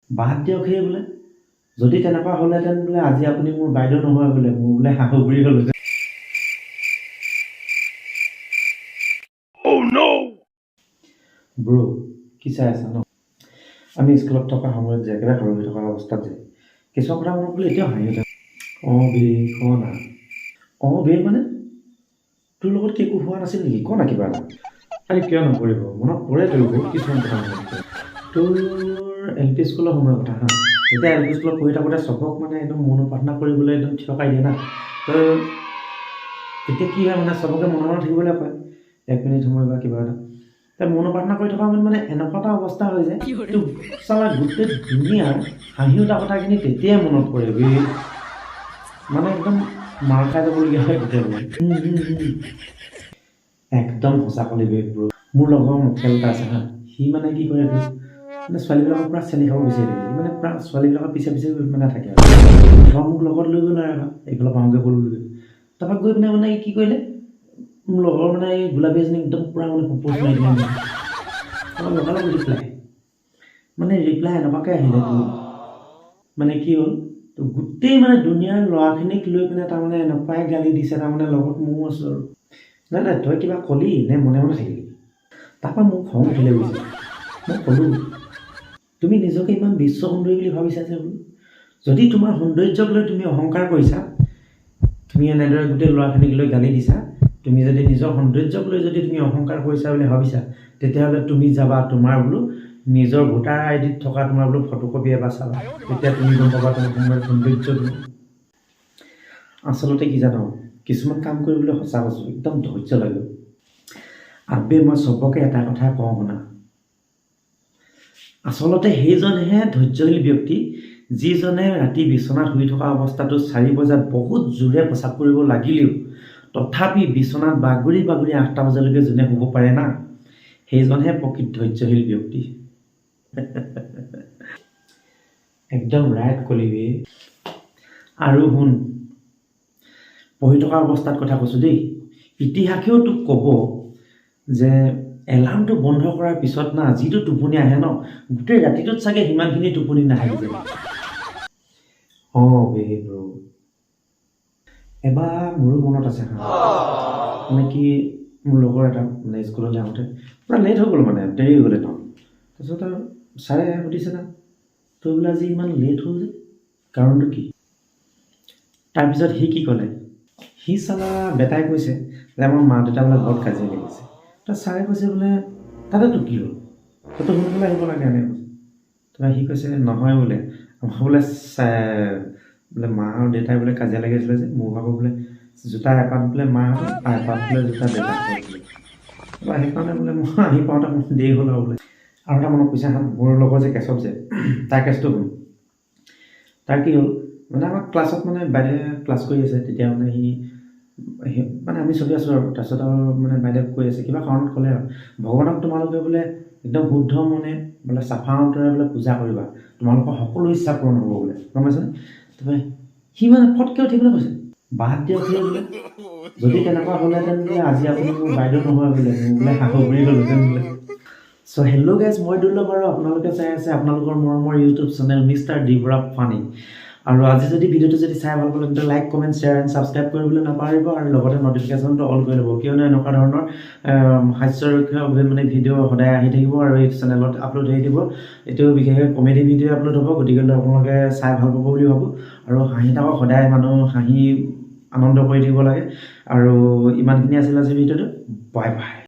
বাদ দিয়ক সেই বোলে যদি তেনেকুৱা হ'লহেঁতেন বোলে আজি আপুনি মোৰ বাইদেউ নহয় বোলে মোৰ বোলে শাহুবুঢ়ী হ'ল ব্ৰ কি চাই আছা ন আমি স্কুলত থকা সময়ত যে একেবাৰে সৰু হৈ থকা অৱস্থাত যে কিছুমান কথা মনত বোলে এতিয়াও হাঁহি উঠে বে ক না বে মানে তোৰ লগত কি একো হোৱা নাছিল নেকি ক না কিবা এটা আৰে কিয় নপৰিব মনত পৰে তোৰ বহুত কিছুমান কথা মনত পৰে তোৰ এল পি স্কুলৰ সময়ৰ কথা হা যেতিয়া এল পি স্কুলত পঢ়ি থাকোঁতে চবক মানে একদম মনোপ্ৰাৰ্থনা কৰিবলৈ একদম থিয়কাই দিয়ে না তো তেতিয়া কি হয় মানে চবকে মনে মনে থাকিবলৈ কয় 1 মিনিট সময় বা কিবা এটা মনোপ্ৰাৰ্থনা কৰি থকা সময়ত মানে এনেকুৱা এটা অৱস্থা হৈ যায় তো চালা গোটেই দুনিয়াৰ হাঁহি উঠা কথাখিনি তেতিয়াই মনত পৰে বে মানে একদম মাৰ খাই যাবলগীয়া হয় গোটেই একদম সঁচা কলি বে ব্ৰ মোৰ লগৰ মুখেল এটা আছে হা সি মানে কি কৰে মানে ছোৱালীবিলাকৰ পৰা চেনি খাব বিচাৰি থাকে সি মানে প্ৰায় ছোৱালীবিলাকৰ পিছে পিছে মানে থাকে আৰু ধৰ মোক লগত লৈ গ'ল আৰু এইফালে পাওঁগৈ ব'ল লৈ তাৰপৰা গৈ পিনে মানে কি কৰিলে মোৰ লগৰ মানে এই গোলাপী এজনী একদম পূৰা মানে প্ৰপ'জ মাৰি দিলে তাৰপৰা লগালগ ৰিপ্লাই মানে ৰিপ্লাই এনেকুৱাকৈ আহিলে তোৰ মানে কি হ'ল তো গোটেই মানে দুনিয়াৰ ল'ৰাখিনিক লৈ পিনে তাৰমানে এনেকুৱাই গালি দিছে তাৰমানে লগত ময়ো আছোঁ আৰু নাই তই কিবা ক'লি নে মনে মনে থাকিলি তাৰপৰা মোক খং উঠিলে গৈছে মই ক'লোঁ তুমি নিজকে ইমান বিশ্ব সুন্দৰী বুলি ভাবিছা যে বোলো যদি তোমাৰ সৌন্দৰ্যক লৈ তুমি অহংকাৰ কৰিছা তুমি এনেদৰে গোটেই ল'ৰাখিনিক লৈ গালি দিছা তুমি যদি নিজৰ সৌন্দৰ্যক লৈ যদি তুমি অহংকাৰ কৰিছা বুলি ভাবিছা তেতিয়াহ'লে তুমি যাবা তোমাৰ বোলো নিজৰ ভোটাৰ আইডিত থকা তোমাৰ বোলো ফটোকপি এবাৰ চাবা তেতিয়া তুমি গম পাবা তোমাৰ সৌন্দৰ্য আচলতে কি জানো কিছুমান কাম কৰিবলৈ সঁচা কৈছোঁ একদম ধৈৰ্য লাগে আবে মই চবকে এটা কথা কওঁ শুনা আচলতে সেইজনহে ধৈৰ্যশীল ব্যক্তি যিজনে ৰাতি বিচনাত শুই থকা অৱস্থাটো 4 বজাত বহুত জোৰে প্ৰস্ৰাৱ কৰিব লাগিলেও তথাপি বিচনাত বাগৰি বাগৰি 8টা বজালৈকে যোনে শুব পাৰে না সেইজনহে প্ৰকৃত ধৈৰ্যশীল ব্যক্তি একদম ৰাইট কলিবি আৰু শুন পঢ়ি থকা অৱস্থাত কথা কৈছোঁ দেই ইতিহাসেও তোক ক'ব যে এলাৰ্মটো বন্ধ কৰাৰ পিছত না যিটো টোপনি আহে ন গোটেই ৰাতিটোত চাগে সিমানখিনি টোপনি নাহে বে ব্ৰ এবাৰ মোৰো মনত আছে হা মানে কি মোৰ লগৰ এটা মানে স্কুলত যাওঁতে পূৰা লেট হৈ গ'ল মানে দেৰি হৈ গ'লে ন তাৰপিছত আৰু ছাৰে সুধিছে না তই বোলে আজি ইমান লেট হ'ল যে কাৰণটো কি তাৰপিছত সি কি ক'লে সি চালা বেটাই কৈছে যে আমাৰ মা দেউতা বোলে ঘৰত কাজিয়া লাগিছে তো ছাৰে কৈছে বোলে তাতেতো কি হ'ল তইতো সোনকালে আহিব লাগে এনে তাৰপৰা সি কৈছে নহয় বোলে আমাৰ বোলে বোলে মা আৰু দেউতাই বোলে কাজিয়া লাগিছিলে যে মোৰ ভাগৰ বোলে জোতা এপাত বোলে মা এপাত বোলে জোতা দেউতা তাৰপৰা সেইকাৰণে বোলে মই আহি পাওঁতে মোৰ দেৰি হ'ল আৰু বোলে আৰু এটা মনত কৈছে হা মোৰ লগৰ যে কেশৱ যে তাৰ কেছটো শুন তাৰ কি হ'ল মানে আমাক ক্লাছত মানে বাইদেৱে ক্লাছ কৰি আছে তেতিয়া মানে সি মানে আমি চলি আছোঁ আৰু তাৰপিছত আৰু মানে বাইদেৱে কৈ আছে কিবা কাৰণত ক'লে আৰু ভগৱানক তোমালোকে বোলে একদম শুদ্ধ মনে বোলে চাফা অন্তৰে বোলে পূজা কৰিবা তোমালোকৰ সকলো ইচ্ছা পূৰণ হ'ব বোলে গম পাইছনে তাৰপৰা সি মানে ফটকৈ উঠি পেলাই কৈছে বাদ দিয়ক সেই বোলে যদি তেনেকুৱা হ'লহেঁতেন বোলে আজি আপুনি মোৰ বাইদেউ নহয় বোলে মোৰ বোলে শাহুবুঢ়ী হ'লহেঁতেন বোলে চ' হেল্ল' গাইজ মই দুৰ্লভ আৰু আপোনালোকে চাই আছে আপোনালোকৰ মৰমৰ ইউটিউব চেনেল মিষ্টাৰ ডিভৰা ফানি আৰু আজি যদি ভিডিঅ'টো যদি চাই ভাল পালে তেন্তে like comment share and subscribe কৰিবলৈ নাপাহৰিব আৰু লগতে নটিফিকেশ্যনটো অল কৰি ল'ব কিয়নো এনেকুৱা ধৰণৰ হাস্যৰক্ষীয় মানে ভিডিঅ' সদায় আহি থাকিব আৰু এই চেনেলত আপলোড হৈ থাকিব এইটো বিশেষকৈ কমেডি ভিডিঅ' আপলোড হ'ব গতিকে আপোনালোকে চাই ভাল পাব বুলি ভাবোঁ আৰু হাঁহি থাকক সদায় মানুহ হাঁহি আনন্দ কৰি থাকিব লাগে আৰু ইমানখিনি আছিল আজি ভিডিঅ'টো বাই বাই